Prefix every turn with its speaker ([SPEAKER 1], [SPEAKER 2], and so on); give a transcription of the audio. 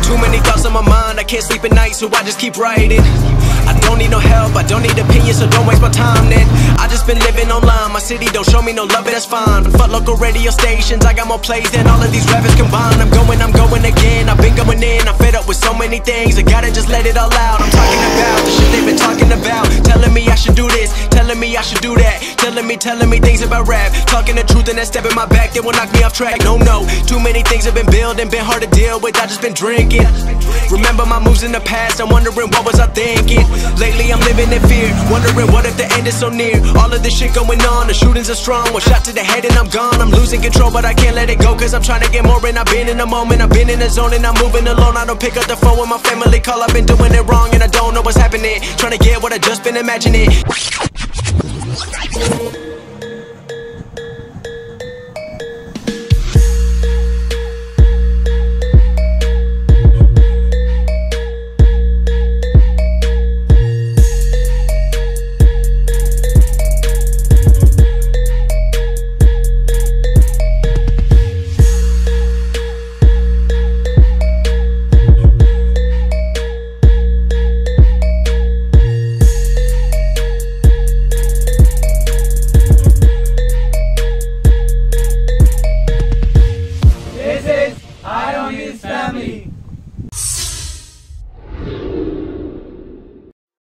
[SPEAKER 1] Too many thoughts on my mind, I can't sleep at night, so I just keep writing. I don't need no help, I don't need opinions, so don't waste my time then. I just been living online, my city don't show me no love, that's fine. Fuck local radio stations, I got more plays than all of these rappers combined. I'm going again, I've been going in, I'm fed up with so many things, I gotta just let it all out. I'm talking about the shit they've been talking about, telling me I should do this, telling me I should do that, telling me things about rap, talking the truth and that step in my back, they will knock me off track. No, too many things have been building, been hard to deal with, I just been drinking. Remember my moves in the past, I'm wondering what was I thinking. Lately I'm living in fear, wondering what if the end is so near. All of this shit going on, the shootings are strong, one shot to the head and I'm gone. I'm losing control but I can't let it go, cause I'm trying to get more. And I've been in the moment, I've been in the zone, and I'm moving alone. I don't pick up the phone when my family call, I've been doing it wrong and I don't know what's happening. Trying to get what I just been imagining.
[SPEAKER 2] I don't use family.